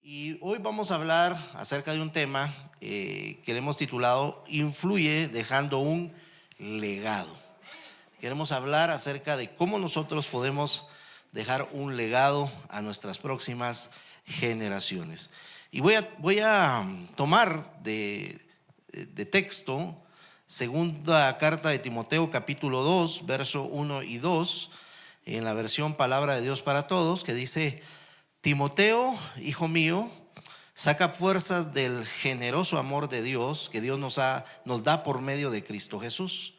Y hoy vamos a hablar acerca de un tema que le hemos titulado Influye dejando un legado. Queremos hablar acerca de cómo nosotros podemos dejar un legado a nuestras próximas generaciones. Y voy a tomar de texto segunda carta de Timoteo capítulo 2, verso 1 y 2, en la versión Palabra de Dios para Todos, que dice: Timoteo, hijo mío, saca fuerzas del generoso amor de Dios que Dios nos da por medio de Cristo Jesús.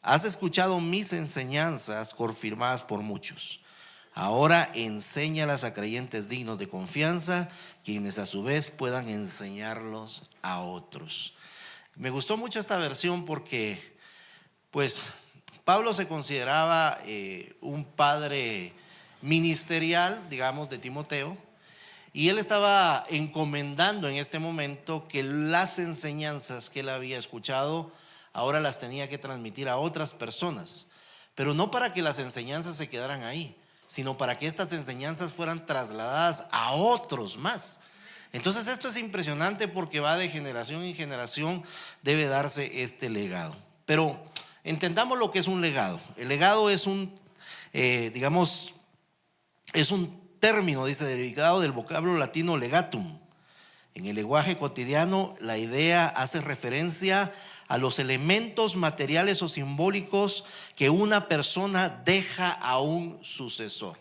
Has escuchado mis enseñanzas confirmadas por muchos. Ahora enséñalas a creyentes dignos de confianza, quienes a su vez puedan enseñarlos a otros. Me gustó mucho esta versión porque, pues, Pablo se consideraba un padre ministerial, digamos, de Timoteo, y él estaba encomendando en este momento que las enseñanzas que él había escuchado ahora las tenía que transmitir a otras personas, pero no para que las enseñanzas se quedaran ahí, sino para que estas enseñanzas fueran trasladadas a otros más. Entonces esto es impresionante porque va de generación en generación, debe darse este legado. Pero entendamos lo que es un legado. El legado es es un término, dice, derivado del vocablo latino legatum. En el lenguaje cotidiano, la idea hace referencia a los elementos materiales o simbólicos que una persona deja a un sucesor.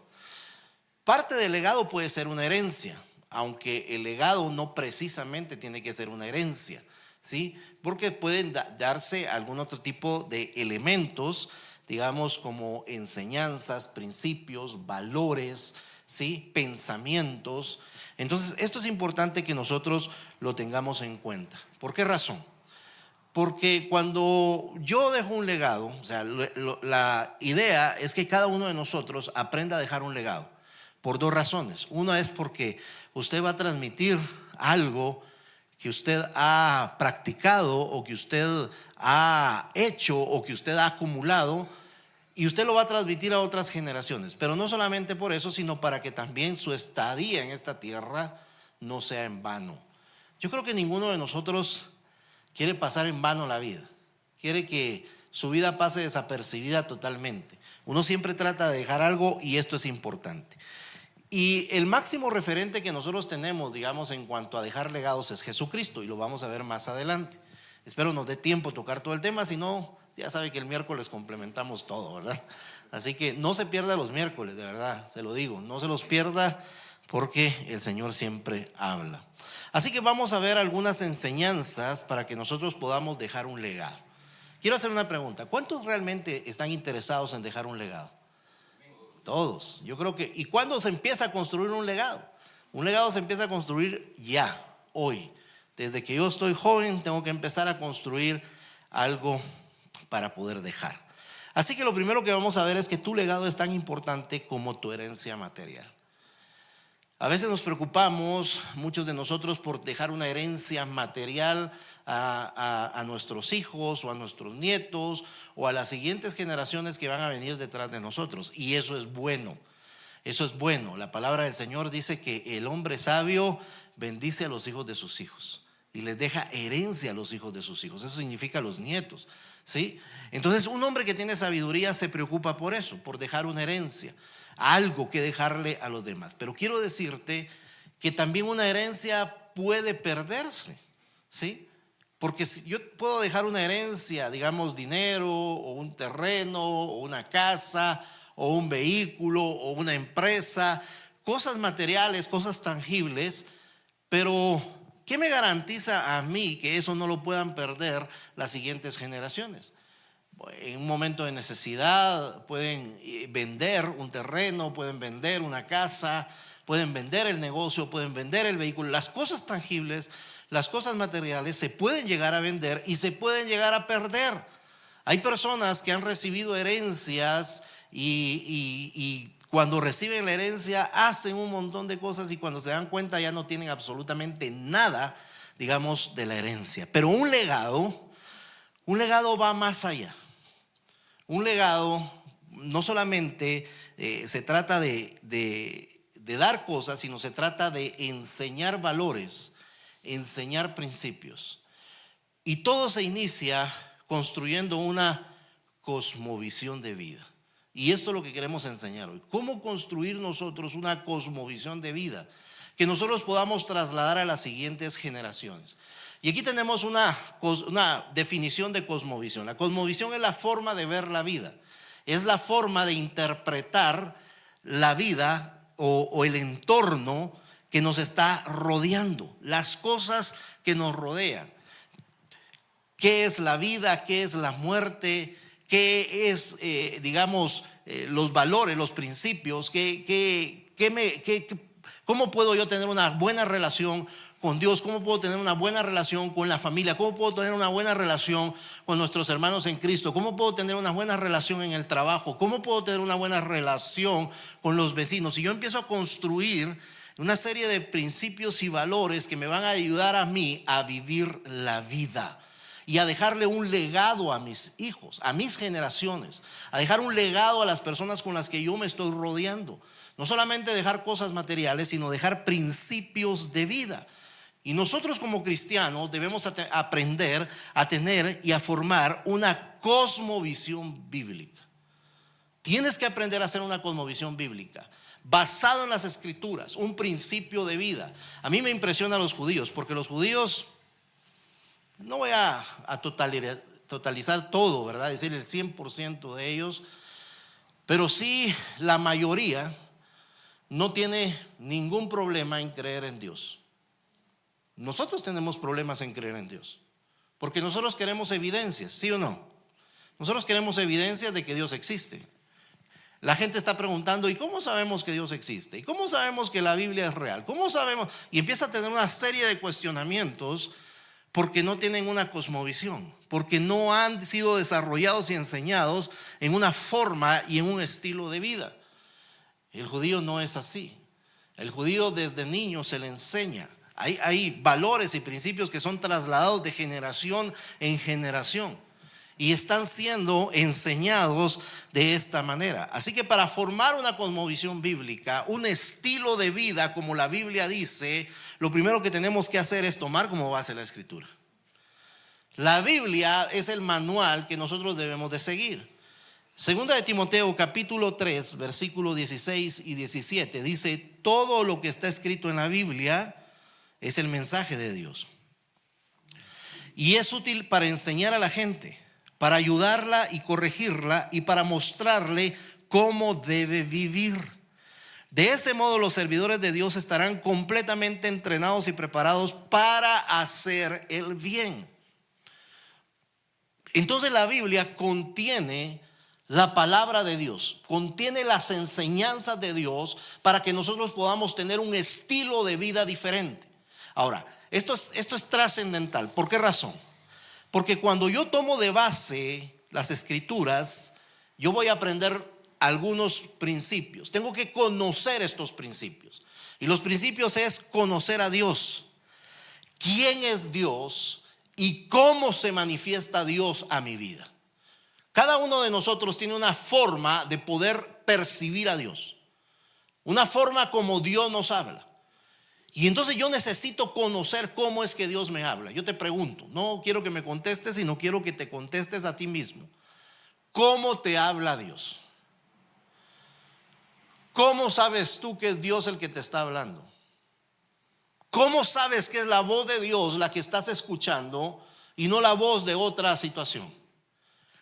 Parte del legado puede ser una herencia, aunque el legado no precisamente tiene que ser una herencia, ¿sí? Porque pueden darse algún otro tipo de elementos, digamos, como enseñanzas, principios, valores, ¿sí? Pensamientos. Entonces, esto es importante que nosotros lo tengamos en cuenta. ¿Por qué razón? Porque cuando yo dejo un legado, o sea, la idea es que cada uno de nosotros aprenda a dejar un legado por dos razones. Una es porque usted va a transmitir algo que usted ha practicado o que usted ha hecho o que usted ha acumulado, y usted lo va a transmitir a otras generaciones. Pero no solamente por eso, sino para que también su estadía en esta tierra no sea en vano. Yo creo que ninguno de nosotros quiere pasar en vano la vida, quiere que su vida pase desapercibida totalmente. Uno siempre trata de dejar algo, y esto es importante. Y el máximo referente que nosotros tenemos, digamos, en cuanto a dejar legados es Jesucristo, y lo vamos a ver más adelante. Espero nos dé tiempo tocar todo el tema, si no, ya sabe que el miércoles complementamos todo, ¿verdad? Así que no se pierda los miércoles, de verdad, se lo digo, no se los pierda, porque el Señor siempre habla. Así que vamos a ver algunas enseñanzas para que nosotros podamos dejar un legado. Quiero hacer una pregunta: ¿cuántos realmente están interesados en dejar un legado? Todos. Yo creo que, ¿y cuándo se empieza a construir un legado? Un legado se empieza a construir ya, hoy. Desde que yo estoy joven tengo que empezar a construir algo para poder dejar. Así que lo primero que vamos a ver es que tu legado es tan importante como tu herencia material. A veces nos preocupamos, muchos de nosotros, por dejar una herencia material a nuestros hijos o a nuestros nietos o a las siguientes generaciones que van a venir detrás de nosotros. Y eso es bueno, eso es bueno. La palabra del Señor dice que el hombre sabio bendice a los hijos de sus hijos y les deja herencia a los hijos de sus hijos. Eso significa a los nietos, ¿sí? Entonces, un hombre que tiene sabiduría se preocupa por eso, por dejar una herencia, algo que dejarle a los demás. Pero quiero decirte que también una herencia puede perderse, ¿sí? Porque si yo puedo dejar una herencia, digamos, dinero o un terreno o una casa o un vehículo o una empresa, cosas materiales, cosas tangibles, pero ¿qué me garantiza a mí que eso no lo puedan perder las siguientes generaciones? En un momento de necesidad pueden vender un terreno, pueden vender una casa, pueden vender el negocio, pueden vender el vehículo. Las cosas tangibles, las cosas materiales se pueden llegar a vender y se pueden llegar a perder. Hay personas que han recibido herencias y cuando reciben la herencia hacen un montón de cosas, y cuando se dan cuenta ya no tienen absolutamente nada, digamos, de la herencia. Pero un legado va más allá. Un legado no solamente se trata de de dar cosas, sino se trata de enseñar valores, enseñar principios. Y todo se inicia construyendo una cosmovisión de vida. Y esto es lo que queremos enseñar hoy. ¿Cómo construir nosotros una cosmovisión de vida que nosotros podamos trasladar a las siguientes generaciones? Y aquí tenemos una definición de cosmovisión. La cosmovisión es la forma de ver la vida. Es la forma de interpretar la vida o el entorno que nos está rodeando, las cosas que nos rodean. ¿Qué es la vida? ¿Qué es la muerte? ¿Qué es, los valores, los principios? ¿Cómo puedo yo tener una buena relación con Dios? ¿Cómo puedo tener una buena relación con la familia? ¿Cómo puedo tener una buena relación con nuestros hermanos en Cristo? ¿Cómo puedo tener una buena relación en el trabajo? ¿Cómo puedo tener una buena relación con los vecinos? Y yo empiezo a construir una serie de principios y valores que me van a ayudar a mí a vivir la vida y a dejarle un legado a mis hijos, a mis generaciones, a dejar un legado a las personas con las que yo me estoy rodeando. No solamente dejar cosas materiales, sino dejar principios de vida. Y nosotros como cristianos debemos aprender a tener y a formar una cosmovisión bíblica. Tienes que aprender a hacer una cosmovisión bíblica basado en las escrituras, un principio de vida. A mí me impresiona a los judíos, porque los judíos, no voy a totalizar todo, ¿verdad? Es decir, el 100% de ellos, pero sí la mayoría no tiene ningún problema en creer en Dios. Nosotros tenemos problemas en creer en Dios, porque nosotros queremos evidencias, ¿sí o no? Nosotros queremos evidencias de que Dios existe. La gente está preguntando: ¿y cómo sabemos que Dios existe? ¿Y cómo sabemos que la Biblia es real? ¿Cómo sabemos? Y empieza a tener una serie de cuestionamientos porque no tienen una cosmovisión, porque no han sido desarrollados y enseñados en una forma y en un estilo de vida. El judío no es así. El judío desde niño se le enseña. Hay valores y principios que son trasladados de generación en generación y están siendo enseñados de esta manera. Así que para formar una cosmovisión bíblica, un estilo de vida como la Biblia dice, lo primero que tenemos que hacer es tomar como base la Escritura. La Biblia es el manual que nosotros debemos de seguir. Segunda de Timoteo capítulo 3 versículos 16 y 17 dice: todo lo que está escrito en la Biblia es el mensaje de Dios y es útil para enseñar a la gente, para ayudarla y corregirla y para mostrarle cómo debe vivir. De ese modo los servidores de Dios estarán completamente entrenados y preparados para hacer el bien. Entonces la Biblia contiene la palabra de Dios, contiene las enseñanzas de Dios para que nosotros podamos tener un estilo de vida diferente. Ahora, esto es trascendental. ¿Por qué razón? Porque cuando yo tomo de base las escrituras, yo voy a aprender algunos principios. Tengo que conocer estos principios. Y los principios es conocer a Dios. ¿Quién es Dios y cómo se manifiesta Dios a mi vida? Cada uno de nosotros tiene una forma de poder percibir a Dios, una forma como Dios nos habla. Y entonces yo necesito conocer cómo es que Dios me habla. Yo te pregunto, no quiero que me contestes, sino quiero que te contestes a ti mismo. ¿Cómo te habla Dios? ¿Cómo sabes tú que es Dios el que te está hablando? ¿Cómo sabes que es la voz de Dios la que estás escuchando y no la voz de otra situación?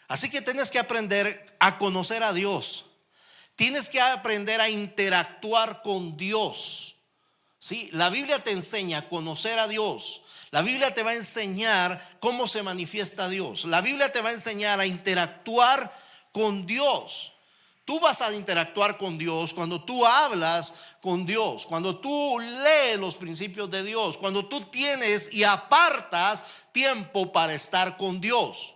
Así que tienes que aprender a conocer a Dios. Tienes que aprender a interactuar con Dios. ¿Sí? La Biblia te enseña a conocer a Dios. La Biblia te va a enseñar cómo se manifiesta Dios. La Biblia te va a enseñar a interactuar con Dios. Tú vas a interactuar con Dios cuando tú hablas con Dios, cuando tú lees los principios de Dios, cuando tú tienes y apartas tiempo para estar con Dios.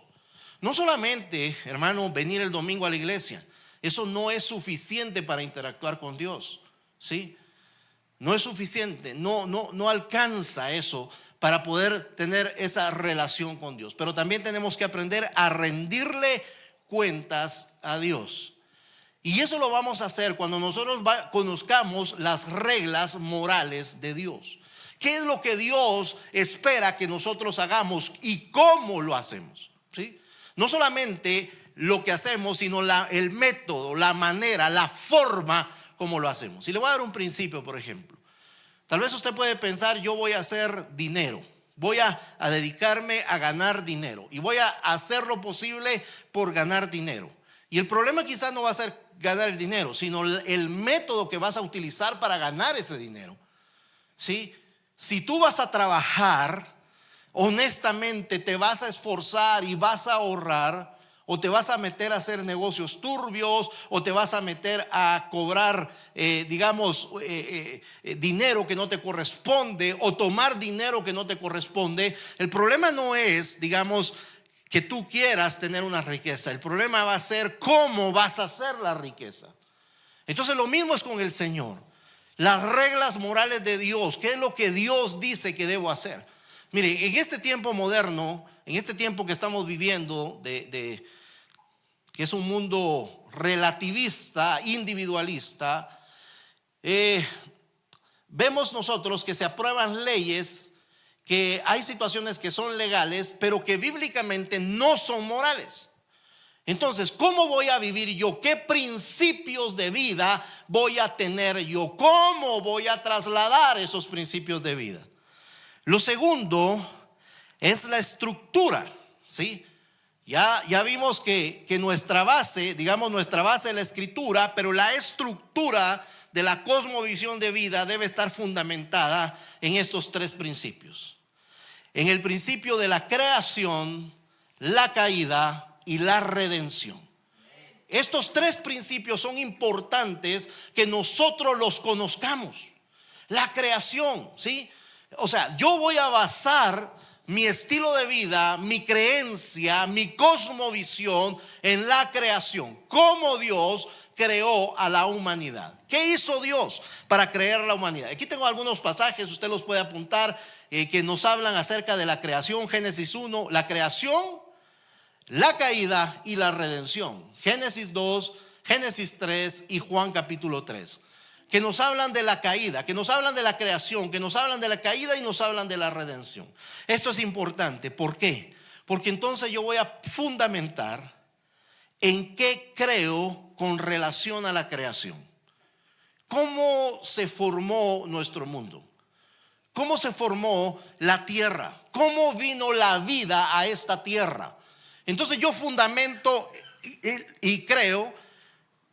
No solamente, hermano, venir el domingo a la iglesia. Eso no es suficiente para interactuar con Dios. ¿Sí? No es suficiente, no alcanza eso para poder tener esa relación con Dios. Pero también tenemos que aprender a rendirle cuentas a Dios. Y eso lo vamos a hacer cuando nosotros conozcamos las reglas morales de Dios. ¿Qué es lo que Dios espera que nosotros hagamos y cómo lo hacemos? ¿Sí? No solamente lo que hacemos, sino el método, la manera, la forma como lo hacemos. Y le voy a dar un principio, por ejemplo. Tal vez usted puede pensar, yo voy a hacer dinero, voy a dedicarme a ganar dinero y voy a hacer lo posible por ganar dinero. Y el problema quizás no va a ser ganar el dinero, sino el método que vas a utilizar para ganar ese dinero. ¿Sí? Si tú vas a trabajar, honestamente te vas a esforzar y vas a ahorrar, o te vas a meter a hacer negocios turbios, o te vas a meter a cobrar, dinero que no te corresponde, o tomar dinero que no te corresponde. El problema no es, que tú quieras tener una riqueza. El problema va a ser cómo vas a hacer la riqueza. Entonces lo mismo es con el Señor. Las reglas morales de Dios, ¿qué es lo que Dios dice que debo hacer? Mire, en este tiempo moderno, en este tiempo que estamos viviendo, que es un mundo relativista, individualista, vemos nosotros que se aprueban leyes, que hay situaciones que son legales, pero que bíblicamente no son morales. Entonces, ¿cómo voy a vivir yo? ¿Qué principios de vida voy a tener yo? ¿Cómo voy a trasladar esos principios de vida? Lo segundo es la estructura, ¿sí? Ya vimos que nuestra base, nuestra base es la escritura, pero la estructura de la cosmovisión de vida debe estar fundamentada en estos tres principios. En el principio de la creación, la caída y la redención. Estos tres principios son importantes que nosotros los conozcamos. La creación, ¿sí? O sea, yo voy a basar mi estilo de vida, mi creencia, mi cosmovisión en la creación. Cómo Dios creó a la humanidad. ¿Qué hizo Dios para crear la humanidad? Aquí tengo algunos pasajes, usted los puede apuntar, que nos hablan acerca de la creación. Génesis 1, la creación, la caída y la redención. Génesis 2, Génesis 3 y Juan capítulo 3. Que nos hablan de la caída, que nos hablan de la creación, que nos hablan de la caída y nos hablan de la redención. Esto es importante. ¿Por qué? Porque entonces yo voy a fundamentar en qué creo con relación a la creación. ¿Cómo se formó nuestro mundo? ¿Cómo se formó la tierra? ¿Cómo vino la vida a esta tierra? Entonces yo fundamento y creo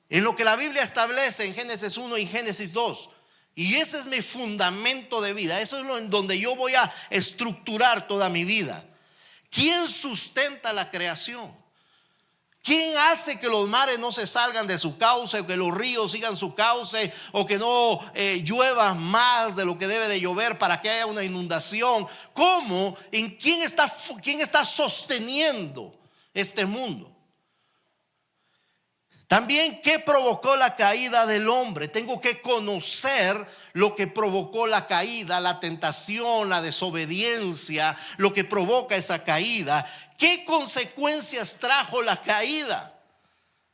en lo que la Biblia establece en Génesis 1 y Génesis 2. Y ese es mi fundamento de vida. Eso es en donde yo voy a estructurar toda mi vida. ¿Quién sustenta la creación? ¿Quién hace que los mares no se salgan de su cauce, o que los ríos sigan su cauce, o que no llueva más de lo que debe de llover para que haya una inundación? ¿Cómo? ¿En quién está sosteniendo este mundo? También, ¿qué provocó la caída del hombre? Tengo que conocer lo que provocó la caída, la tentación, la desobediencia, lo que provoca esa caída. ¿Qué consecuencias trajo la caída?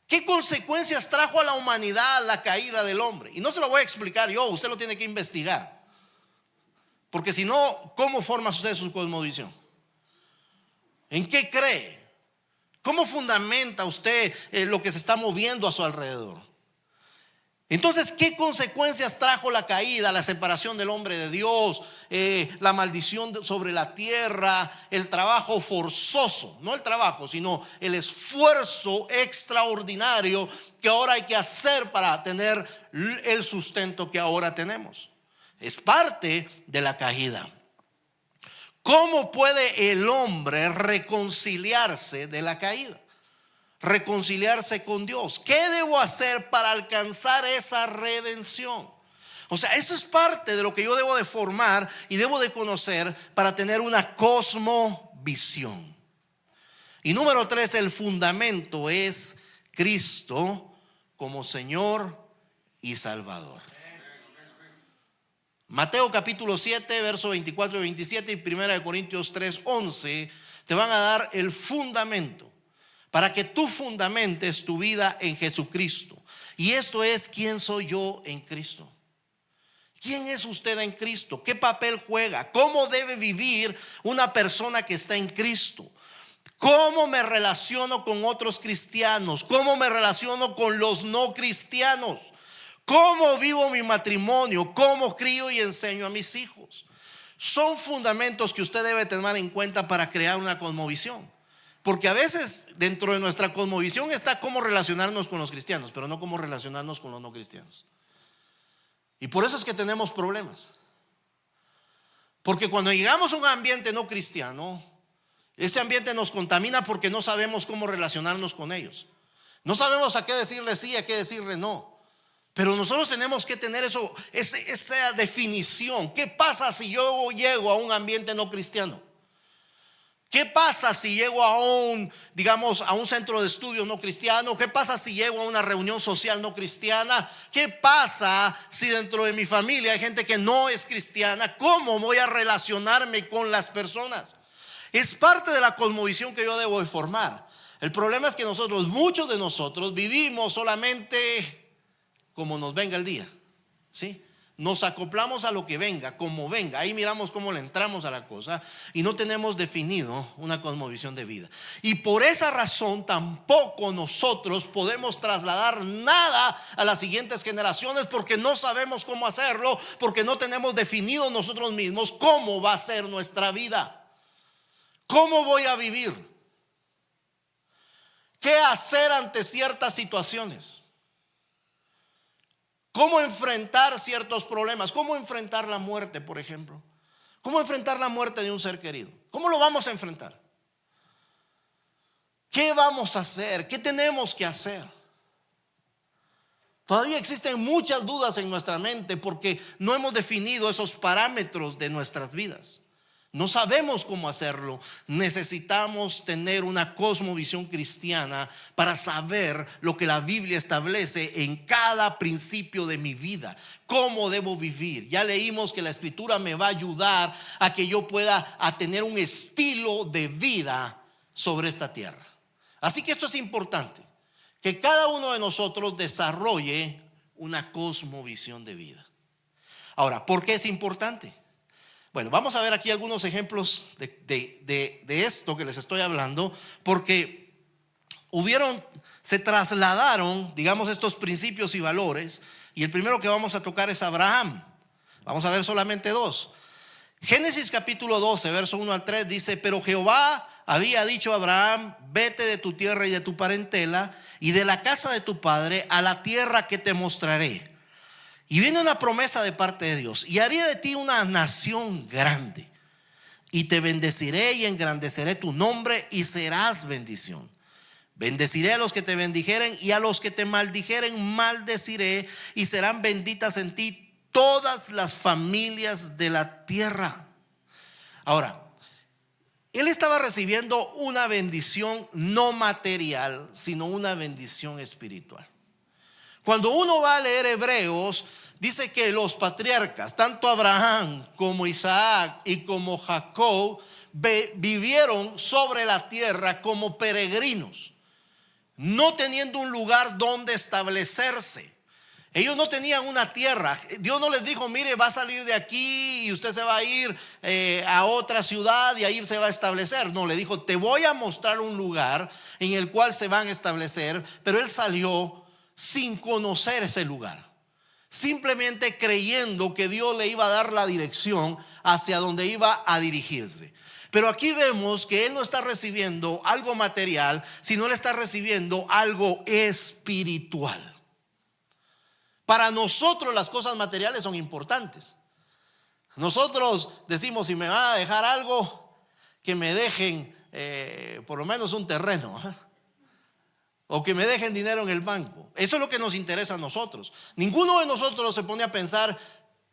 ¿Qué consecuencias trajo a la humanidad la caída del hombre? Y no se lo voy a explicar yo, usted lo tiene que investigar. Porque si no, ¿cómo forma usted su cosmovisión? ¿En qué cree? ¿Cómo fundamenta usted lo que se está moviendo a su alrededor? Entonces, ¿qué consecuencias trajo la caída, la separación del hombre de Dios, la maldición sobre la tierra, el trabajo forzoso? No el trabajo, sino el esfuerzo extraordinario que ahora hay que hacer para tener el sustento que ahora tenemos. Es parte de la caída. ¿Cómo puede el hombre reconciliarse de la caída? Reconciliarse con Dios. ¿Qué debo hacer para alcanzar esa redención? O sea, eso es parte de lo que yo debo de formar y debo de conocer para tener una cosmovisión. Y número 3, el fundamento es Cristo como Señor y Salvador. Mateo capítulo 7, versos 24 y 27 y 1 Corintios 3, 11 te van a dar el fundamento para que tú fundamentes tu vida en Jesucristo. Y esto es: ¿quién soy yo en Cristo? ¿Quién es usted en Cristo? ¿Qué papel juega? ¿Cómo debe vivir una persona que está en Cristo? ¿Cómo me relaciono con otros cristianos? ¿Cómo me relaciono con los no cristianos? ¿Cómo vivo mi matrimonio? ¿Cómo crío y enseño a mis hijos? Son fundamentos que usted debe tener en cuenta para crear una cosmovisión. Porque a veces dentro de nuestra cosmovisión está cómo relacionarnos con los cristianos, pero no cómo relacionarnos con los no cristianos. Y por eso es que tenemos problemas. Porque cuando llegamos a un ambiente no cristiano, ese ambiente nos contamina porque no sabemos cómo relacionarnos con ellos. No sabemos a qué decirle sí, a qué decirle no. Pero nosotros tenemos que tener esa definición. ¿Qué pasa si yo llego a un ambiente no cristiano? ¿Qué pasa si llego a un centro de estudio no cristiano? ¿Qué pasa si llego a una reunión social no cristiana? ¿Qué pasa si dentro de mi familia hay gente que no es cristiana? ¿Cómo voy a relacionarme con las personas? Es parte de la cosmovisión que yo debo de formar. El problema es que muchos de nosotros vivimos solamente como nos venga el día, ¿sí? Nos acoplamos a lo que venga, como venga. Ahí miramos cómo le entramos a la cosa y no tenemos definido una cosmovisión de vida. Y por esa razón tampoco nosotros podemos trasladar nada a las siguientes generaciones, porque no sabemos cómo hacerlo, porque no tenemos definido nosotros mismos cómo va a ser nuestra vida. ¿Cómo voy a vivir? ¿Qué hacer ante ciertas situaciones? ¿Cómo enfrentar ciertos problemas? ¿Cómo enfrentar la muerte, por ejemplo? ¿Cómo enfrentar la muerte de un ser querido? ¿Cómo lo vamos a enfrentar? ¿Qué vamos a hacer? ¿Qué tenemos que hacer? Todavía existen muchas dudas en nuestra mente porque no hemos definido esos parámetros de nuestras vidas. No sabemos cómo hacerlo. Necesitamos tener una cosmovisión cristiana para saber lo que la Biblia establece en cada principio de mi vida. ¿Cómo debo vivir? Ya leímos que la Escritura me va a ayudar a que yo pueda tener un estilo de vida sobre esta tierra. Así que esto es importante, que cada uno de nosotros desarrolle una cosmovisión de vida. Ahora, ¿por qué es importante? Bueno, vamos a ver aquí algunos ejemplos de esto que les estoy hablando, porque se trasladaron, estos principios y valores. Y el primero que vamos a tocar es Abraham. Vamos a ver solamente dos. Génesis capítulo 12, verso 1 al 3 dice: pero Jehová había dicho a Abraham: vete de tu tierra y de tu parentela y de la casa de tu padre a la tierra que te mostraré. Y viene una promesa de parte de Dios: y haré de ti una nación grande, y te bendeciré y engrandeceré tu nombre, y serás bendición. Bendeciré a los que te bendijeren, y a los que te maldijeren maldeciré, y serán benditas en ti todas las familias de la tierra. Ahora, él estaba recibiendo una bendición no material, sino una bendición espiritual. Cuando uno va a leer Hebreos, dice que los patriarcas, tanto Abraham como Isaac y como Jacob, vivieron sobre la tierra como peregrinos, no teniendo un lugar donde establecerse. Ellos no tenían una tierra. Dios no les dijo: mire, va a salir de aquí y usted se va a ir a otra ciudad y ahí se va a establecer. No, le dijo: te voy a mostrar un lugar en el cual se van a establecer. Pero él salió sin conocer ese lugar, simplemente creyendo que Dios le iba a dar la dirección hacia donde iba a dirigirse. Pero aquí vemos que él no está recibiendo algo material, sino él está recibiendo algo espiritual. Para nosotros las cosas materiales son importantes. Nosotros decimos: si me van a dejar algo, que me dejen por lo menos un terreno, o que me dejen dinero en el banco. Eso es lo que nos interesa a nosotros. Ninguno de nosotros se pone a pensar: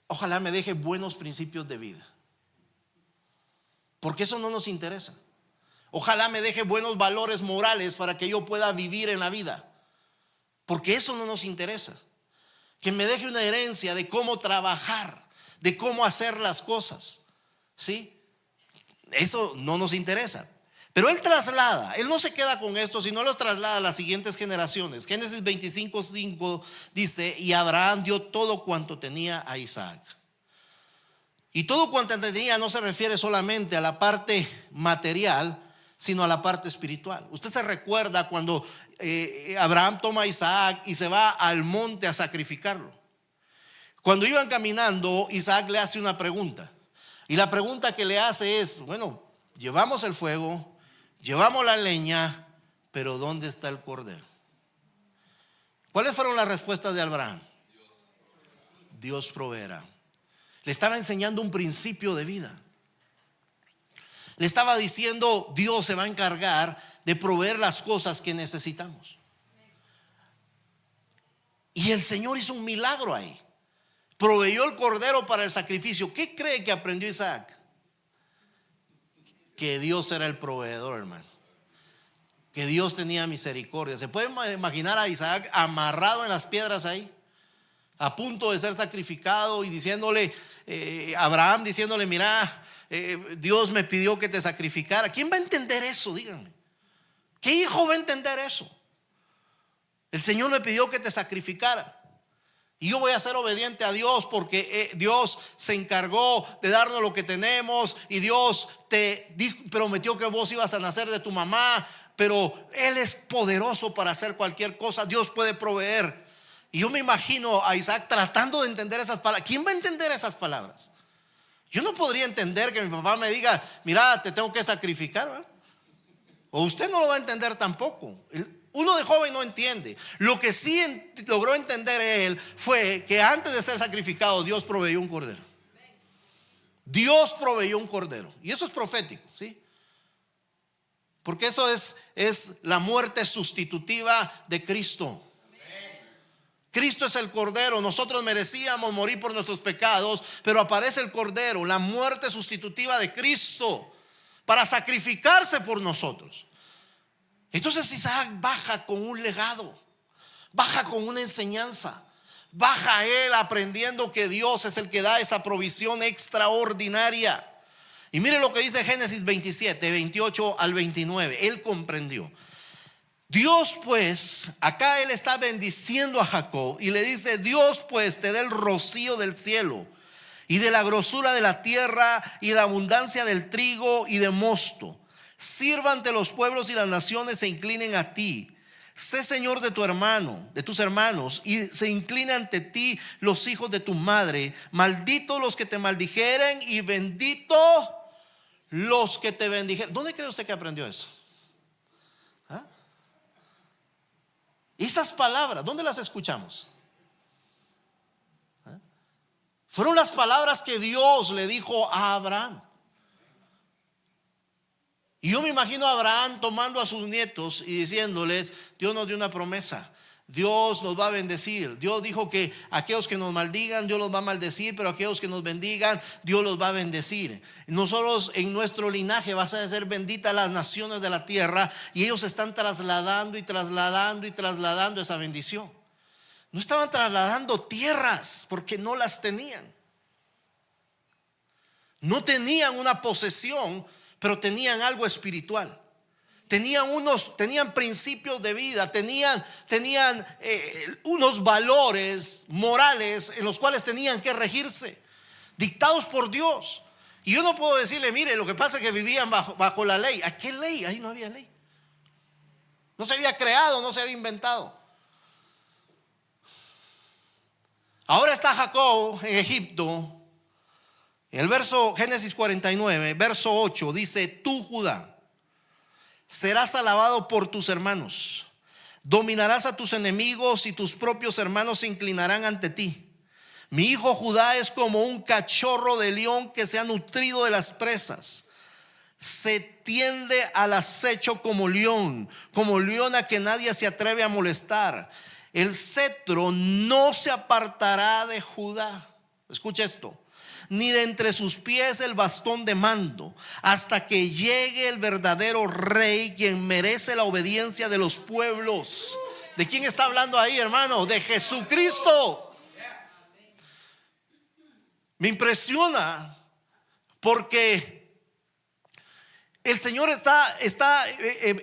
ojalá me deje buenos principios de vida, porque eso no nos interesa. Ojalá me deje buenos valores morales para que yo pueda vivir en la vida, porque eso no nos interesa. Que me deje una herencia de cómo trabajar, de cómo hacer las cosas, ¿sí? Eso no nos interesa. Pero él no se queda con esto, sino lo traslada a las siguientes generaciones. Génesis 25:5 dice: y Abraham dio todo cuanto tenía a Isaac. Y todo cuanto tenía no se refiere solamente a la parte material, sino a la parte espiritual. Usted se recuerda cuando Abraham toma a Isaac y se va al monte a sacrificarlo. Cuando iban caminando, Isaac le hace una pregunta. Y la pregunta que le hace es: bueno, llevamos el fuego, llevamos la leña, pero ¿dónde está el cordero? ¿Cuáles fueron las respuestas de Abraham? Dios proveerá. Le estaba enseñando un principio de vida. Le estaba diciendo: Dios se va a encargar de proveer las cosas que necesitamos. Y el Señor hizo un milagro ahí. Proveyó el cordero para el sacrificio. ¿Qué cree que aprendió Isaac? Que Dios era el proveedor, hermano. Que Dios tenía misericordia. ¿Se puede imaginar a Isaac amarrado en las piedras ahí, a punto de ser sacrificado, y diciéndole, Abraham diciéndole: mira, Dios me pidió que te sacrificara? ¿Quién va a entender eso? Díganme. ¿Qué hijo va a entender eso? El Señor me pidió que te sacrificara, y yo voy a ser obediente a Dios porque Dios se encargó de darnos lo que tenemos, y Dios te prometió que vos ibas a nacer de tu mamá, pero Él es poderoso para hacer cualquier cosa. Dios puede proveer. Y yo me imagino a Isaac tratando de entender esas palabras. ¿Quién va a entender esas palabras? Yo no podría entender que mi papá me diga: mira, te tengo que sacrificar, ¿verdad? O usted no lo va a entender tampoco. Uno de joven no entiende. Lo que sí logró entender él fue que antes de ser sacrificado, Dios proveyó un cordero. Dios proveyó un cordero. Y eso es profético, ¿sí? Porque eso es la muerte sustitutiva de Cristo. Cristo es el cordero. Nosotros merecíamos morir por nuestros pecados, pero aparece el cordero, la muerte sustitutiva de Cristo, para sacrificarse por nosotros. Entonces Isaac baja con un legado, baja con una enseñanza, baja él aprendiendo que Dios es el que da esa provisión extraordinaria. Y mire lo que dice Génesis 27, 28 al 29. Él comprendió. Dios pues, acá él está bendiciendo a Jacob y le dice: Dios pues te dé el rocío del cielo y de la grosura de la tierra y la abundancia del trigo y de mosto. Sirva ante los pueblos y las naciones se inclinen a ti. Sé señor de tu hermano, de tus hermanos, y se inclinen ante ti los hijos de tu madre. Malditos los que te maldijeren y bendito los que te bendijeren. ¿Dónde cree usted que aprendió eso? ¿Ah? Esas palabras, ¿dónde las escuchamos? ¿Ah? Fueron las palabras que Dios le dijo a Abraham. Y yo me imagino a Abraham tomando a sus nietos y diciéndoles: Dios nos dio una promesa, Dios nos va a bendecir. Dios dijo que aquellos que nos maldigan, Dios los va a maldecir, pero aquellos que nos bendigan, Dios los va a bendecir. Nosotros en nuestro linaje vas a ser benditas las naciones de la tierra. Y ellos están trasladando y trasladando y trasladando esa bendición. No estaban trasladando tierras porque no las tenían. No tenían una posesión, pero tenían algo espiritual. Tenían principios de vida, tenían unos valores morales en los cuales tenían que regirse, dictados por Dios. Y yo no puedo decirle: mire, lo que pasa es que vivían bajo la ley. ¿A qué ley? Ahí no había ley. No se había creado, no se había inventado. Ahora está Jacob en Egipto. En el verso Génesis 49, verso 8 dice: tú, Judá, serás alabado por tus hermanos, dominarás a tus enemigos y tus propios hermanos se inclinarán ante ti. Mi hijo Judá es como un cachorro de león que se ha nutrido de las presas. Se tiende al acecho como leona que nadie se atreve a molestar. El cetro no se apartará de Judá. Escucha esto: ni de entre sus pies el bastón de mando, hasta que llegue el verdadero rey, quien merece la obediencia de los pueblos. ¿De quién está hablando ahí, hermano? De Jesucristo. Me impresiona porque El Señor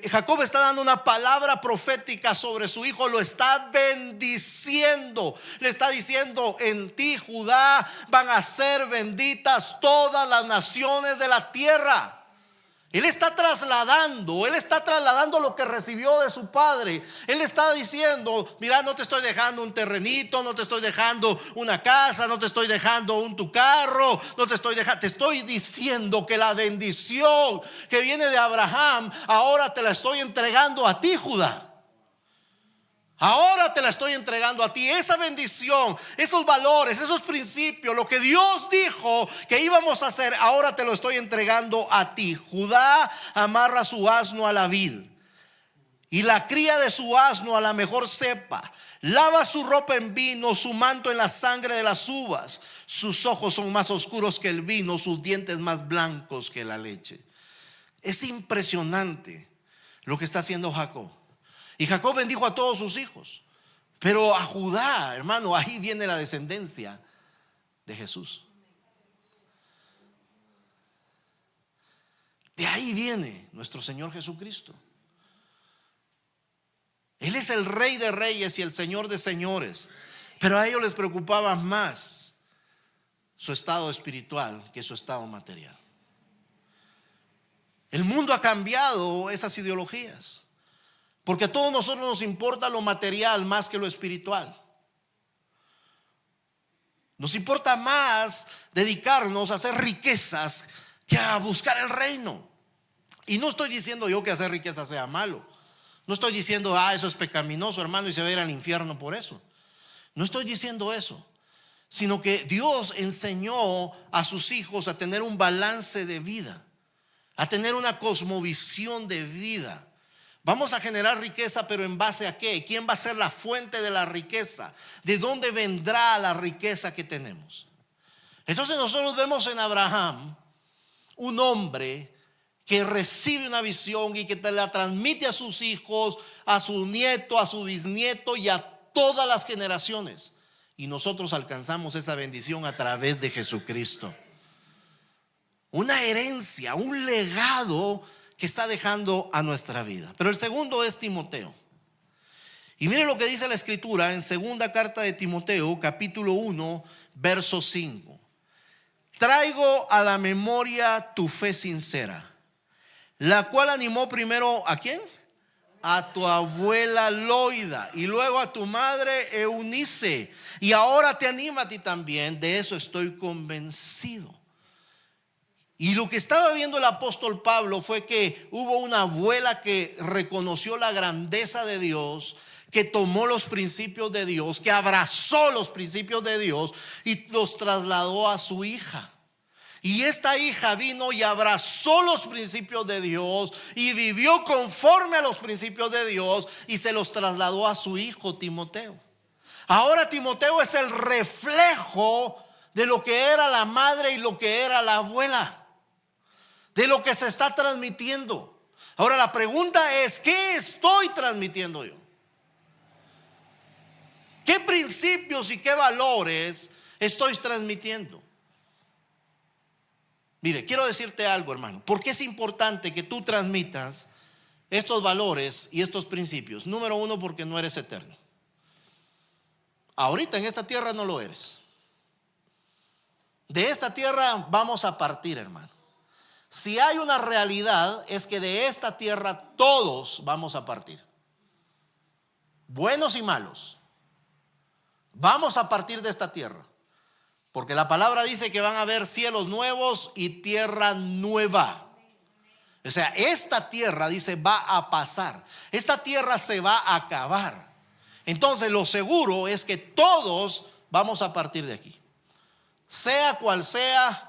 Jacob está dando una palabra profética sobre su hijo, lo está bendiciendo, le está diciendo: en ti, Judá, van a ser benditas todas las naciones de la tierra. Él está trasladando lo que recibió de su padre. Él está diciendo: mira, no te estoy dejando un terrenito, no te estoy dejando una casa, no te estoy dejando tu carro, te estoy diciendo que la bendición que viene de Abraham, ahora te la estoy entregando a ti, Judá. Ahora te la estoy entregando a ti. Esa bendición, esos valores, esos principios, lo que Dios dijo que íbamos a hacer, ahora te lo estoy entregando a ti. Judá amarra su asno a la vid y la cría de su asno a la mejor cepa. Lava su ropa en vino, su manto en la sangre de las uvas. Sus ojos son más oscuros que el vino, sus dientes más blancos que la leche. Es impresionante lo que está haciendo Jacob. Y Jacob bendijo a todos sus hijos, pero a Judá, hermano, ahí viene la descendencia de Jesús. De ahí viene nuestro Señor Jesucristo. Él es el Rey de Reyes y el Señor de Señores, pero a ellos les preocupaba más su estado espiritual que su estado material. El mundo ha cambiado esas ideologías, porque a todos nosotros nos importa lo material más que lo espiritual. Nos importa más dedicarnos a hacer riquezas que a buscar el reino. Y no estoy diciendo yo que hacer riquezas sea malo. No estoy diciendo: eso es pecaminoso, hermano, y se va a ir al infierno por eso. No estoy diciendo eso, sino que Dios enseñó a sus hijos a tener un balance de vida, a tener una cosmovisión de vida. Vamos a generar riqueza, pero ¿en base a qué? ¿Quién va a ser la fuente de la riqueza? ¿De dónde vendrá la riqueza que tenemos? Entonces nosotros vemos en Abraham un hombre que recibe una visión y que te la transmite a sus hijos, a su nieto, a su bisnieto y a todas las generaciones. Y nosotros alcanzamos esa bendición a través de Jesucristo. Una herencia, un legado que está dejando a nuestra vida. Pero el segundo es Timoteo. Y mire lo que dice la escritura en segunda carta de Timoteo, capítulo 1, verso 5. Traigo a la memoria tu fe sincera, la cual animó primero ¿a quién? A tu abuela Loida y luego a tu madre Eunice, y ahora te anima a ti también. De eso estoy convencido. Y lo que estaba viendo el apóstol Pablo fue que hubo una abuela que reconoció la grandeza de Dios, que tomó los principios de Dios, que abrazó los principios de Dios y los trasladó a su hija. Y esta hija vino y abrazó los principios de Dios y vivió conforme a los principios de Dios y se los trasladó a su hijo Timoteo. Ahora Timoteo es el reflejo de lo que era la madre y lo que era la abuela, de lo que se está transmitiendo. Ahora la pregunta es: ¿qué estoy transmitiendo yo? ¿Qué principios y qué valores estoy transmitiendo? Mire, quiero decirte algo, hermano. ¿Por qué es importante que tú transmitas estos valores y estos principios? Número uno, porque no eres eterno. Ahorita en esta tierra no lo eres. De esta tierra vamos a partir, hermano. Si hay una realidad, es que de esta tierra todos vamos a partir, buenos y malos. Vamos a partir de esta tierra, porque la palabra dice que van a haber cielos nuevos y tierra nueva. O sea, esta tierra, dice, va a pasar. Esta tierra se va a acabar. Entonces lo seguro es que todos vamos a partir de aquí, sea cual sea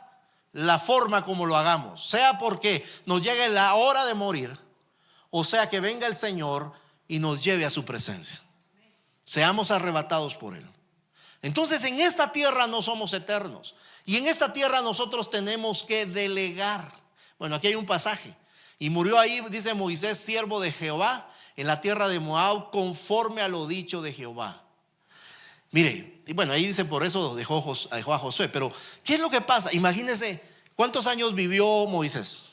la forma como lo hagamos, sea porque nos llegue la hora de morir, o sea que venga el Señor y nos lleve a su presencia, seamos arrebatados por Él. Entonces en esta tierra no somos eternos, y en esta tierra nosotros tenemos que delegar. Bueno, aquí hay un pasaje: y murió ahí, dice Moisés, siervo de Jehová, en la tierra de Moab, conforme a lo dicho de Jehová. Mire, y bueno, ahí dice, por eso dejó a Josué. Pero ¿qué es lo que pasa? Imagínense, ¿cuántos años vivió Moisés?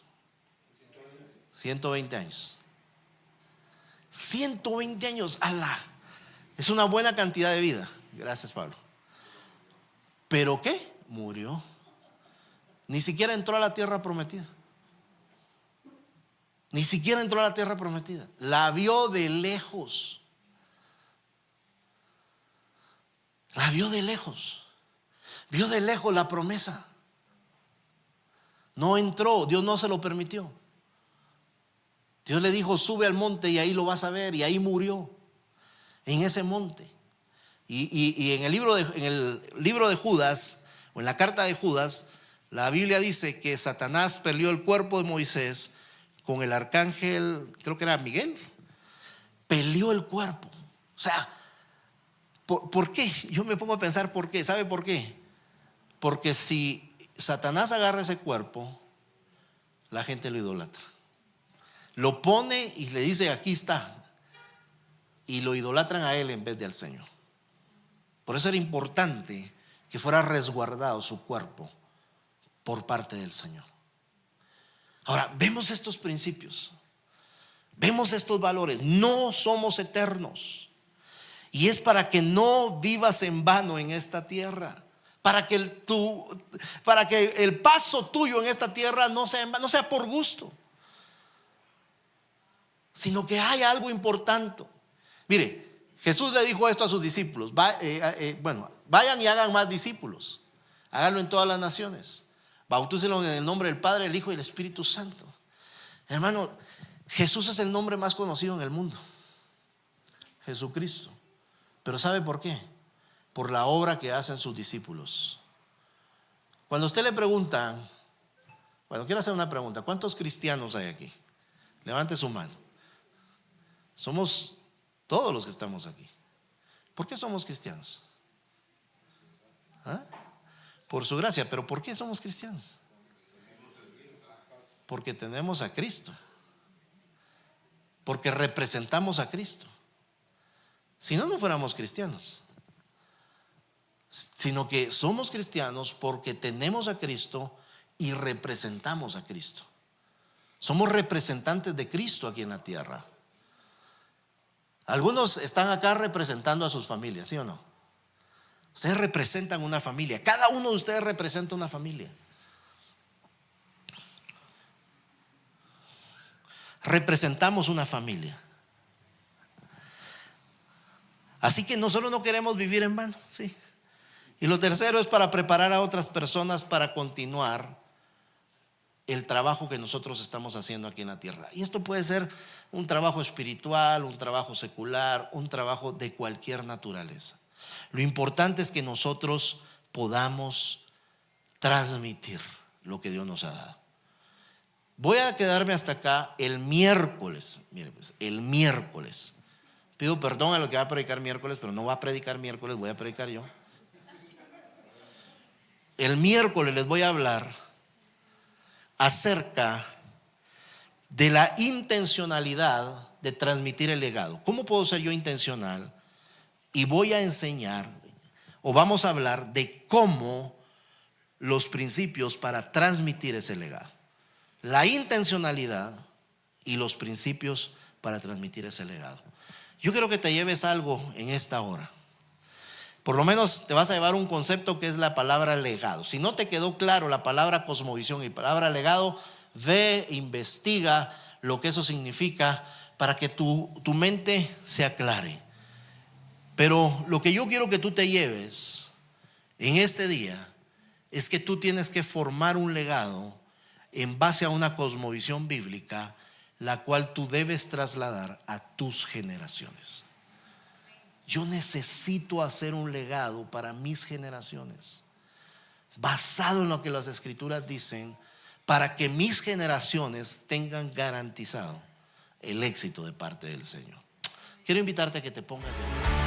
120 años. 120 años, ¡ala! Es una buena cantidad de vida. Gracias, Pablo. ¿Pero qué? Murió. Ni siquiera entró a la tierra prometida. Ni siquiera entró a la tierra prometida. La vio de lejos. La vio de lejos. Vio de lejos la promesa. No entró, Dios no se lo permitió. Dios le dijo: sube al monte y ahí lo vas a ver. Y ahí murió, en ese monte. Y en el libro de Judas, o en la carta de Judas, la Biblia dice que Satanás peleó el cuerpo de Moisés con el arcángel, creo que era Miguel. Peleó el cuerpo. O sea, ¿por qué? Yo me pongo a pensar por qué. ¿Sabe por qué? Porque si Satanás agarra ese cuerpo, la gente lo idolatra. Lo pone y le dice: aquí está. Y lo idolatran a él en vez de al Señor. Por eso era importante que fuera resguardado su cuerpo por parte del Señor. Ahora, vemos estos principios, vemos estos valores. No somos eternos. Y es para que no vivas en vano en esta tierra. Para que el paso tuyo en esta tierra no sea por gusto, sino que haya algo importante. Mire, Jesús le dijo esto a sus discípulos: vayan y hagan más discípulos. Háganlo en todas las naciones. Bautícenlos en el nombre del Padre, el Hijo y el Espíritu Santo. Hermano, Jesús es el nombre más conocido en el mundo. Jesucristo. Pero ¿sabe por qué? Por la obra que hacen sus discípulos. Cuando usted le pregunta, quiero hacer una pregunta: ¿cuántos cristianos hay aquí? Levante su mano. Somos todos los que estamos aquí. ¿Por qué somos cristianos? ¿Ah? Por su gracia. ¿Pero por qué somos cristianos? Porque tenemos a Cristo. Porque representamos a Cristo. Si no, no fuéramos cristianos. Sino que somos cristianos porque tenemos a Cristo y representamos a Cristo. Somos representantes de Cristo aquí en la tierra. Algunos están acá representando a sus familias, ¿sí o no? Ustedes representan una familia. Cada uno de ustedes representa una familia. Representamos una familia. Así que nosotros no queremos vivir en vano, sí. Y lo tercero es para preparar a otras personas para continuar el trabajo que nosotros estamos haciendo aquí en la tierra. Y esto puede ser un trabajo espiritual, un trabajo secular, un trabajo de cualquier naturaleza. Lo importante es que nosotros podamos transmitir lo que Dios nos ha dado. Voy a quedarme hasta acá el miércoles. Mire, pues, el miércoles. Pido perdón a lo que va a predicar miércoles, pero no va a predicar miércoles, voy a predicar yo. El miércoles les voy a hablar acerca de la intencionalidad de transmitir el legado. ¿Cómo puedo ser yo intencional? Y voy a enseñar, o vamos a hablar de cómo los principios para transmitir ese legado. La intencionalidad y los principios para transmitir ese legado. Yo quiero que te lleves algo en esta hora. Por lo menos te vas a llevar un concepto que es la palabra legado. Si no te quedó claro la palabra cosmovisión y palabra legado, ve, investiga lo que eso significa para que tu mente se aclare. Pero lo que yo quiero que tú te lleves en este día es que tú tienes que formar un legado en base a una cosmovisión bíblica, la cual tú debes trasladar a tus generaciones. Yo necesito hacer un legado para mis generaciones, basado en lo que las escrituras dicen, para que mis generaciones tengan garantizado el éxito de parte del Señor. Quiero invitarte a que te pongas de pie.